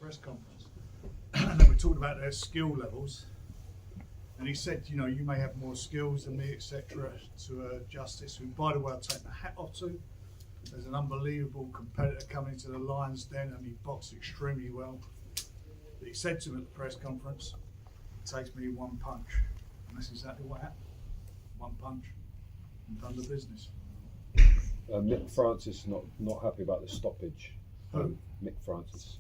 press conference, and we talked about their skill levels. And he said, you know, you may have more skills than me, etc. To Justis, who, by the way, I'll take my hat off to. There's an unbelievable competitor coming to the Lions Den, and he boxed extremely well. But he said to him at the press conference, "It takes me one punch," and that's exactly what happened. One punch, and done the business. Mick Francis not happy about the stoppage. Who? Mick Francis.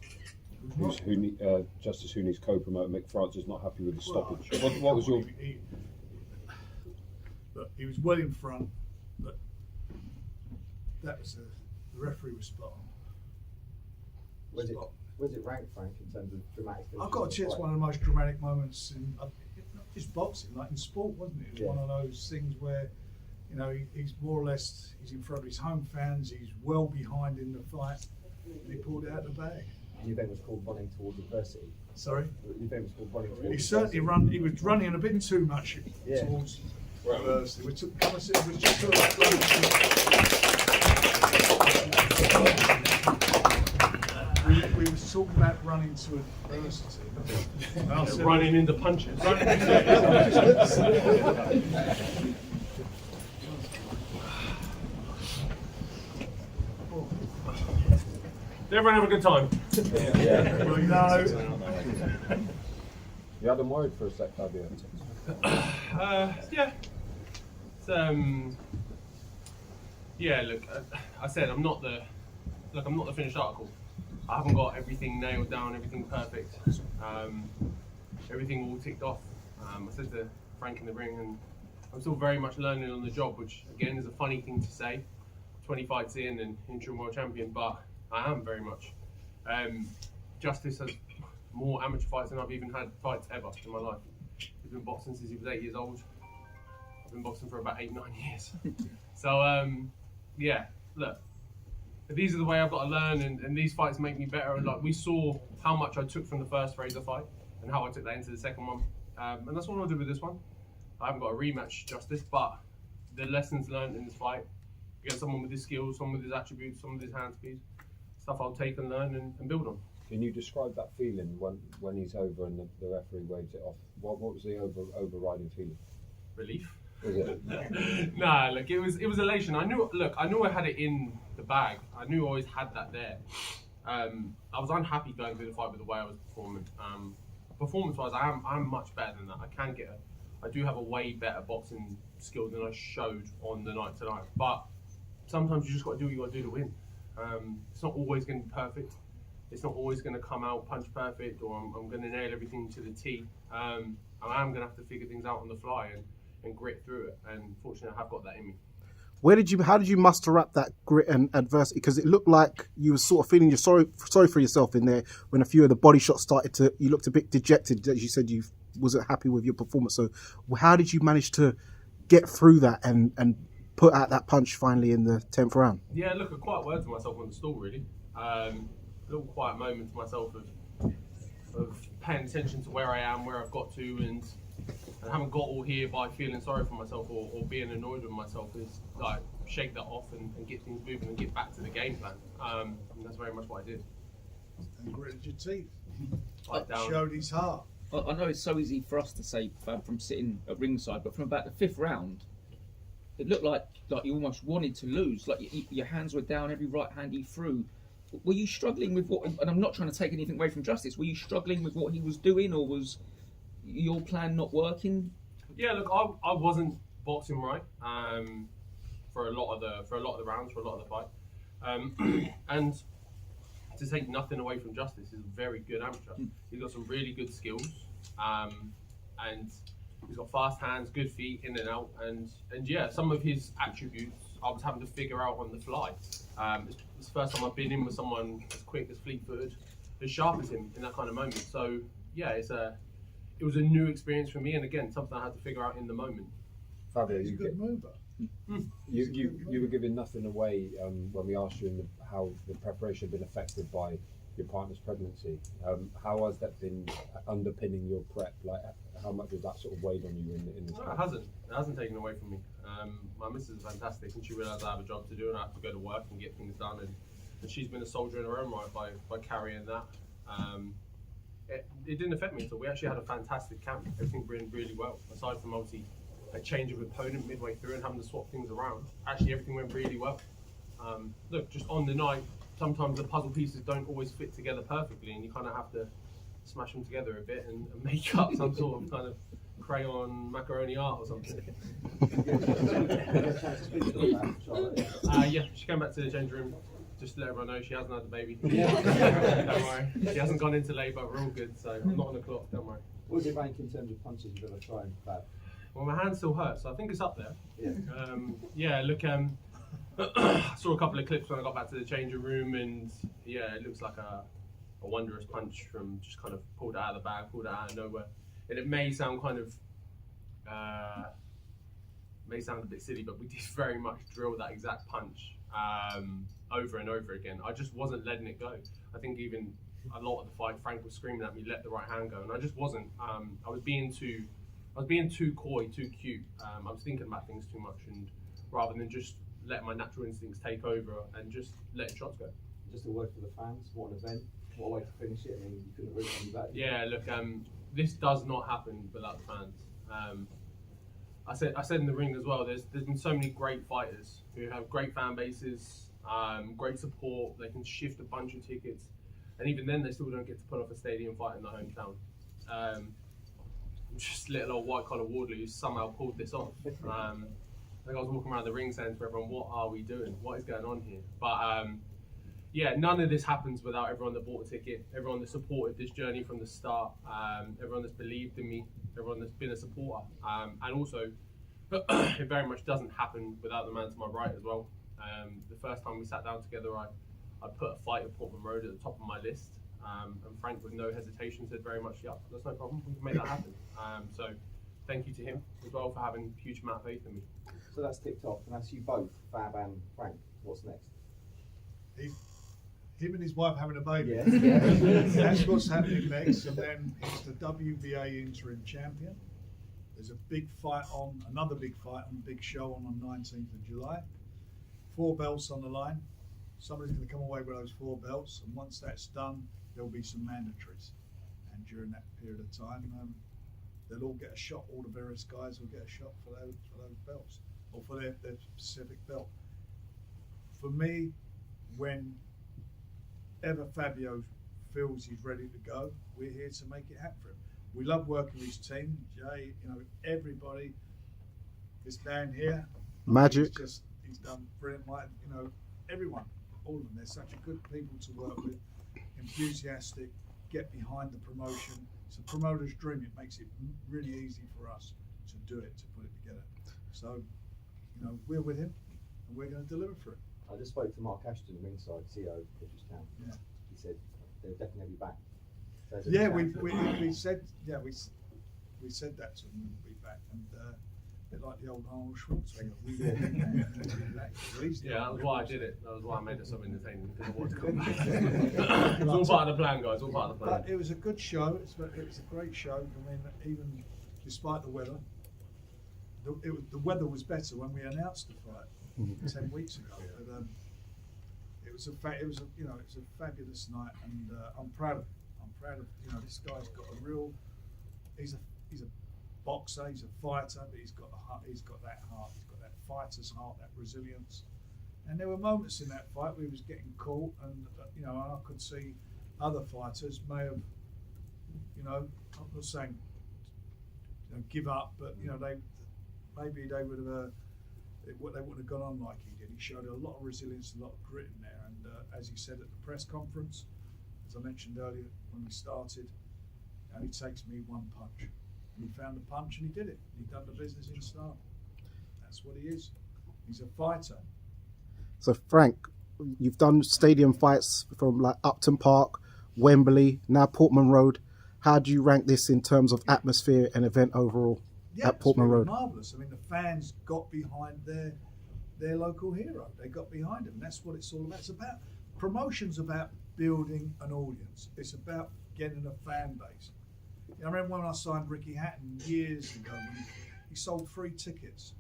Justis Huni's co-promoter Mick Francis not happy with the stoppage. What was your? Look, he was well in front, but that was the referee was spot on. Was it ranked, Frank, in terms of dramatic? I've got to say it's one of the most dramatic moments in not just boxing, like in sport, wasn't it? It was one of those things where, you know, he's more or less he's in front of his home fans. He's well behind in the fight, and he pulled it out of the bag. The event was called running towards adversity. Sorry? The event was called running towards He certainly he was running a bit too much Yeah. towards adversity. We took, come and sit, we just took we was talking about running to adversity. Running into punches. Did everyone have a good time? Yeah. Well, you know, You had them worried for a sec, Fabio. Yeah. Yeah. Look, I said I'm not the finished article. I haven't got everything nailed down, everything perfect, everything all ticked off. I said to Frank in the ring, and I'm still very much learning on the job, which again is a funny thing to say. 20 fights in and interim world champion, but I am very much. Justis has more amateur fights than I've even had fights ever in my life. He's been boxing since he was 8 years old. I've been boxing for about 8-9 years. So yeah, look, these are the way I've got to learn, and these fights make me better. And like we saw how much I took from the first Fraser fight and how I took that into the second one, and that's what I'll do with this one. I haven't got a rematch Justis, but the lessons learned in this fight, against someone with his skills, someone with his attributes, someone with his hand speed, stuff I'll take and learn and build on. Can you describe that feeling when he's over and the referee waves it off? What was the overriding feeling? Relief. Was it? Nah, look, it was elation. I knew I had it in the bag. I knew I always had that there. I was unhappy going through the fight with the way I was performing. Performance-wise, I'm much better than that. I do have a way better boxing skill than I showed on the night tonight. But sometimes you just got to do what you got to do to win. It's not always going to be perfect. It's not always going to come out punch perfect, or I'm going to nail everything to the T. I am going to have to figure things out on the fly and grit through it. And fortunately, I have got that in me. How did you muster up that grit and adversity? Because it looked like you were sort of feeling sorry for yourself in there when a few of the body shots started you looked a bit dejected. As you said, you wasn't happy with your performance. So how did you manage to get through that and put out that punch finally in the 10th round? Yeah, look, a quiet word to myself on the stall, really. A little quiet moment to myself of paying attention to where I am, where I've got to, and I haven't got all here by feeling sorry for myself or being annoyed with myself. Is like shake that off and get things moving and get back to the game plan. And that's very much what I did. and gritted your teeth. Down. Showed his heart. I know it's so easy for us to say, Fab, from sitting at ringside, but from about the 5th round, it looked like you almost wanted to lose. Like your hands were down, every right hand he threw. Were you struggling with what? And I'm not trying to take anything away from Justis. Were you struggling with what he was doing, or was your plan not working? Yeah, look, I wasn't boxing right for a lot of the rounds, for a lot of the fight, and to take nothing away from Justis, he's a very good amateur. He's got some really good skills, and he's got fast hands, good feet, in and out, and yeah, some of his attributes I was having to figure out on the fly. It's the first time I've been in with someone as quick, as fleet-footed, as sharp as him in that kind of moment. So yeah, it was a new experience for me, and again, something I had to figure out in the moment. Fabio, He's a good mover. you were giving nothing away when we asked you how the preparation had been affected by your partner's pregnancy. How has that been underpinning your prep? Like, how much has that sort of weighed on you in this? No, it hasn't taken away from me. My missus is fantastic, and she realised I have a job to do and I have to go to work and get things done. And she's been a soldier in her own right by carrying that. It didn't affect me at all. We actually had a fantastic camp. Everything went really well. Aside from obviously a change of opponent midway through and having to swap things around, actually everything went really well. Look, just on the night, sometimes the puzzle pieces don't always fit together perfectly, and you kind of have to smash them together a bit and make up some sort of kind of crayon macaroni art or something. Yeah, she came back to the change room just to let everyone know she hasn't had the baby. Don't worry, she hasn't gone into labour. We're all good, so I'm not on the clock. Don't worry. What was it rank in terms of punches you've ever tried, Fab? Well, my hand still hurts, so I think it's up there. Yeah. Yeah, look, I saw a couple of clips when I got back to the changing room, and yeah, it looks like a wondrous punch from just kind of pulled it out of the bag, pulled it out of nowhere. And it may sound kind of, may sound a bit silly, but we did very much drill that exact punch over and over again. I just wasn't letting it go. I think even a lot of the fight, Frank was screaming at me, let the right hand go, and I just wasn't. I was being too coy, too cute. I was thinking about things too much, and rather than just let my natural instincts take over and just letting shots go. Just a word for the fans, what an event, what a way to finish it. I mean, you couldn't have written any better. Yeah, look, this does not happen without the fans. I said in the ring as well, there's been so many great fighters who have great fan bases, great support, they can shift a bunch of tickets, and even then they still don't get to put off a stadium fight in their hometown. Just little old white collar Wardley who somehow pulled this off. I think I was walking around the ring saying to everyone, what are we doing? What is going on here? But yeah, none of this happens without everyone that bought a ticket, everyone that supported this journey from the start, everyone that's believed in me, everyone that's been a supporter. And also, it very much doesn't happen without the man to my right as well. The first time we sat down together, I put a fight at Portman Road at the top of my list. And Frank, with no hesitation, said very much, yeah, that's no problem, we can make that happen. So thank you to him as well for having a huge amount of faith in me. So that's ticked off, and that's you both, Fab and Frank. What's next? Him and his wife having a baby. Yeah. That's what's happening next, and then he's the WBA interim champion. There's a big fight on, another big fight on Big Show on the 19th of July. 4 belts on the line. Somebody's going to come away with those 4 belts, and once that's done, there'll be some mandatories. And during that period of time, they'll all get a shot. All the various guys will get a shot for those belts, or for their specific belt. For me, whenever Fabio feels he's ready to go, we're here to make it happen for him. We love working with his team. Jay, everybody is down here. Magic. He's done brilliant. Everyone, all of them. They're such good people to work with. Enthusiastic, get behind the promotion. It's a promoter's dream. It makes it really easy for us to do it, to put it together. So, we're with him, and we're going to deliver for him. I just spoke to Mark Ashton, ringside CEO of British Town. Yeah. He said they'll definitely be back. So Yeah, we said that to him. We'll be back, and a bit like the old Arnold Schwarzenegger. We will be back. Yeah, that was why I did it. That was why I made it so entertaining, because I wanted to come back. It's all part of the plan, guys. All part of the plan. But it was a good show. It was a great show. I mean, even despite the weather, the weather was better when we announced the fight 10 weeks ago. But, it was a fabulous night, and I'm proud of him. I'm proud of this guy's got a real. He's a boxer. He's a fighter, but he's got that heart. He's got that fighter's heart, that resilience. And there were moments in that fight where he was getting caught, and I could see other fighters may have, I'm not saying give up, but they would have. They wouldn't have gone on like he did. He showed a lot of resilience, a lot of grit in there, and as he said at the press conference, as I mentioned earlier when we started, it only takes me one punch. And he found the punch and he did it. He'd done the business in style. That's what he is. He's a fighter. So Frank, you've done stadium fights from like Upton Park, Wembley, now Portman Road. How do you rank this in terms of atmosphere and event overall at Portman Road? Marvellous. I mean, the fans got behind their local hero. They got behind him. That's what it's all about. It's about promotion's about building an audience. It's about getting a fan base. I remember when I signed Ricky Hatton years ago, when he sold 3 tickets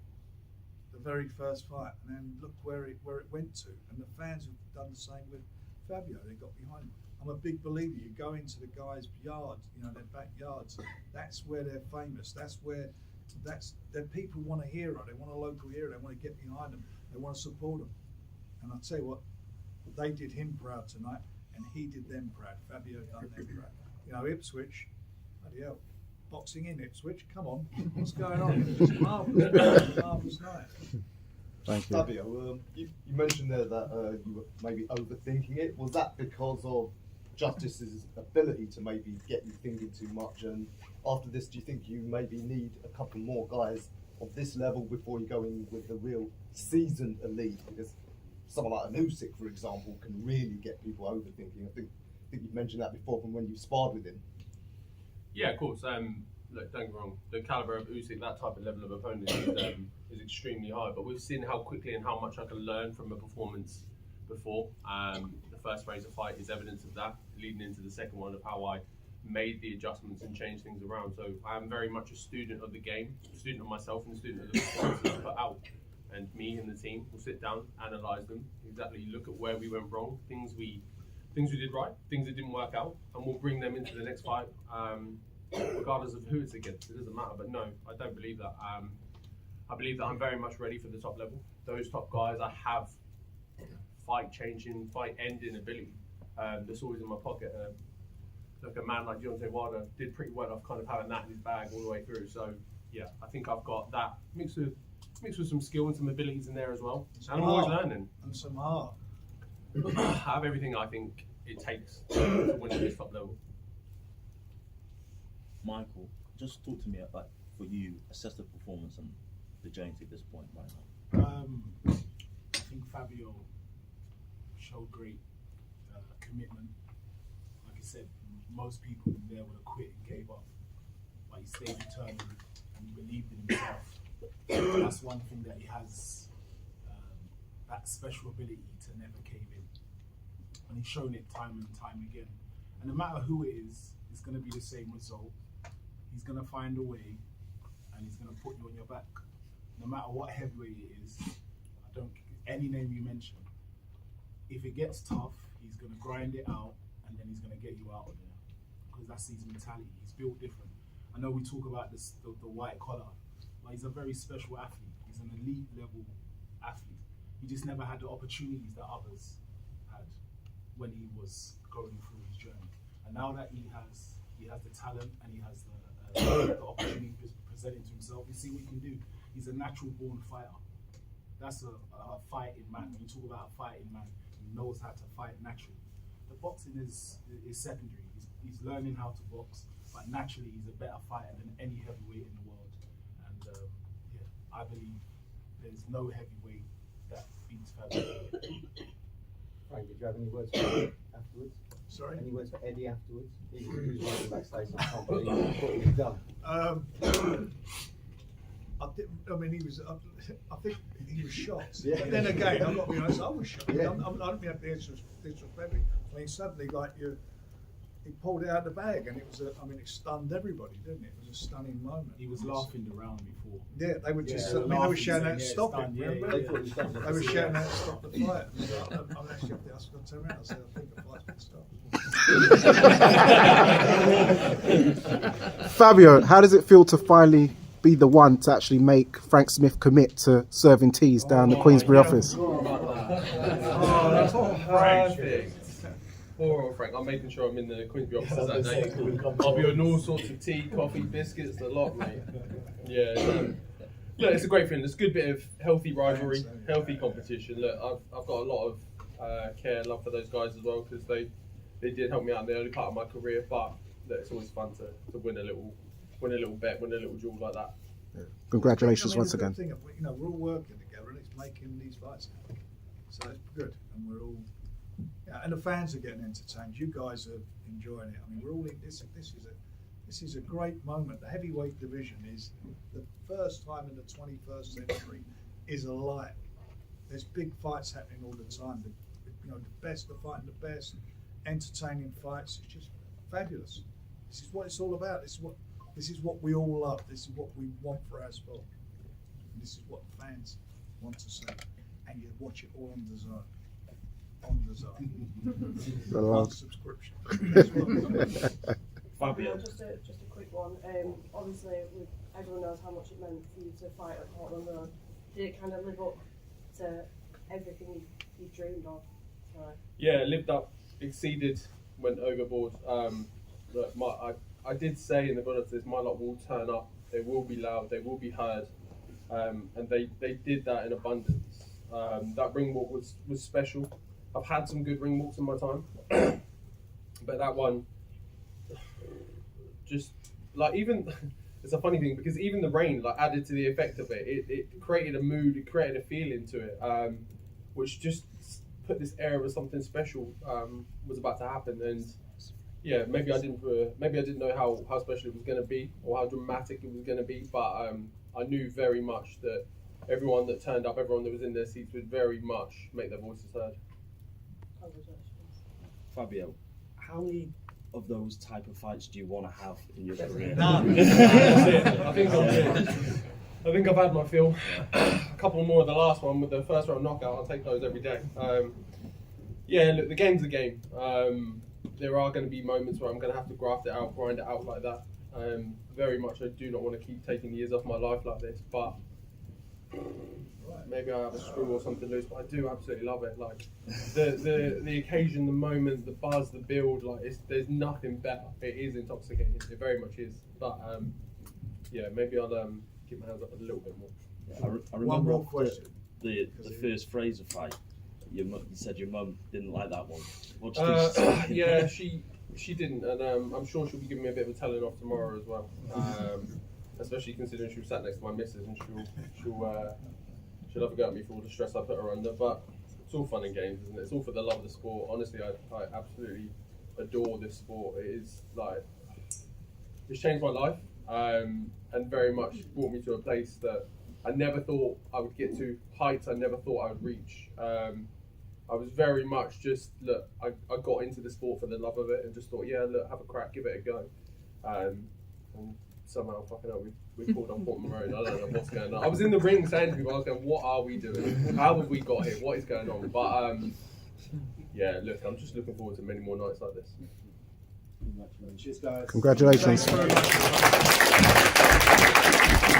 the very first fight, and then look where it went to. And the fans have done the same with Fabio. They got behind him. I'm a big believer. You go into the guys' yards, you know, their backyards. That's where they're famous. That people want a hero. They want a local hero. They want to get behind them. They want to support them. And I'll tell you what, they did him proud tonight, and he did them proud. Fabio done them proud. You know, Ipswich, bloody hell, boxing in Ipswich. Come on, what's going on? It was marvellous night. Thank you. Fabio, you mentioned there that you were maybe overthinking it. Was that because of Justis's ability to maybe get you thinking too much? And after this, do you think you maybe need a couple more guys of this level before you go in with the real seasoned elite? Because someone like an Usyk, for example, can really get people overthinking. I think you've mentioned that before from when you sparred with him. Yeah, of course. Look, don't get me wrong. The caliber of Usyk, that type of level of opponent, is extremely high. But we've seen how quickly and how much I can learn from a performance before. The first Fraser fight is evidence of that, leading into the second one of how I made the adjustments and changed things around. So I am very much a student of the game, a student of myself, and a student of the performances I put out. And me and the team will sit down, analyse them, exactly look at where we went wrong, things we did right, things that didn't work out, and we'll bring them into the next fight, regardless of who it's against. It doesn't matter. But no, I don't believe that. I believe that I'm very much ready for the top level. Those top guys, I have fight changing, fight ending ability. That's always in my pocket. Look, a man like Justis Huni did pretty well. I've kind of having that in his bag all the way through. So yeah, I think I've got that mixed with some skill and some abilities in there as well. And I'm always learning. And some heart. I have everything I think it takes to win at this top level. Michael, just talk to me about, for you, assess the performance and the journey to this point right now. I think Fabio showed great commitment. Like I said, most people in there would have quit and gave up, but he stayed determined and he believed in himself. That's one thing that he has, that special ability to never cave in. And he's shown it time and time again. And no matter who it is, it's going to be the same result. He's going to find a way, and he's going to put you on your back. No matter what heavyweight it is, any name you mention, if it gets tough, he's going to grind it out, and then he's going to get you out of there. Because that's his mentality. He's built different. I know we talk about this, the white collar, but he's a very special athlete. He's an elite level athlete. He just never had the opportunities that others had when he was going through his journey. And now that he has the talent and he has the opportunity presented to himself, you see what he can do. He's a natural born fighter. That's a fighting man. When you talk about a fighting man, he knows how to fight naturally. The boxing is secondary. He's learning how to box, but naturally he's a better fighter than any heavyweight in the world. And I believe there's no heavyweight that beats Fabio. Frank, did you have any words for Eddie afterwards? Sorry? Any words for Eddie afterwards? He was running backstage, I can't believe what he's done. I mean, he was. I think he was shocked. Yeah. But then again, I've got to be honest. I was shocked. Yeah. I don't mean to be disrespectful. I mean, suddenly, he pulled it out of the bag, and it was. It stunned everybody, didn't it? It was a stunning moment. He was laughing around before. Yeah, they were just. Yeah, they were shouting out, "Stop it!" Yeah, Remember? yeah, yeah. They were shouting out, "Stop the fight!" I'm actually up there. I was going to turn around. I said, "I think the fight's been stopped." Fabio, how does it feel to finally be the one to actually make Frank Smith commit to serving teas down the Queensbury office? Oh, that's perfect. Poor old Frank. I'm making sure I'm in the Queensbury offices that day. I'll be on all sorts of tea, coffee, biscuits, the lot, mate. Yeah. Look, it's a great feeling. It's a good bit of healthy rivalry, healthy competition. Look, I've got a lot of care and love for those guys as well, because they did help me out in the early part of my career. But look, it's always fun to win a little bet, win a little jewel like that. Congratulations once again. The thing, we're all working together, and it's making these fights happen. So it's good, and we're all. Yeah, and the fans are getting entertained. You guys are enjoying it. I mean, we're all in this. This is a great moment. The heavyweight division is the first time in the 21st century is alive. There's big fights happening all the time. The best are fighting the best, entertaining fights. It's just fabulous. This is what it's all about. This is what we all love. This is what we want for our sport. And this is what fans want to see. And you watch it all on DAZN. on the zone. The last- One subscription. Fabio. Just a quick one. Obviously, everyone knows how much it meant for you to fight at Portland Road. Did it kind of live up to everything you dreamed of? Right. Yeah, lived up, exceeded, went overboard. Look, I did say in the build-up to this, my lot will turn up. They will be loud. They will be heard, and they did that in abundance. That ring walk was special. I've had some good ring walks in my time, but that one, just like even it's a funny thing because even the rain like added to the effect of it. It created a mood. It created a feeling to it, which just put this air of something special was about to happen. And yeah, maybe I didn't know how special it was going to be or how dramatic it was going to be, but I knew very much that everyone that turned up, everyone that was in their seats would very much make their voices heard. Fabio, how many of those type of fights do you want to have in your career? I think I've had my fill. A couple more of the last one with the first round knockout. I'll take those every day. Yeah, look, the game's the game. There are going to be moments where I'm going to have to graft it out, grind it out like that. Very much, I do not want to keep taking years off my life like this, but maybe I have a screw or something loose, but I do absolutely love it. Like the occasion, the moment, the buzz, the build, like there's nothing better. It is intoxicating. It very much is. But yeah, maybe I'll keep my hands up a little bit more. I remember One more question. the first Fraser fight. You said your mum didn't like that one. What do you think? Yeah, she didn't, and I'm sure she'll be giving me a bit of a telling off tomorrow as well. Especially considering she was sat next to my missus, and she'll have a go at me for all the stress I put her under. But it's all fun and games, isn't it? It's all for the love of the sport. Honestly, I absolutely adore this sport. It is like it's changed my life, and very much brought me to a place that I never thought I would get to, heights I never thought I would reach. I was very much just, look, I got into the sport for the love of it and just thought, yeah, look, have a crack, give it a go. And somehow, fucking hell, we pulled on Portman Road. I don't know what's going on. I was in the ring saying to people, I was going, what are we doing? How have we got here? What is going on? But yeah, look, I'm just looking forward to many more nights like this. Cheers, guys. Congratulations. Thanks very much.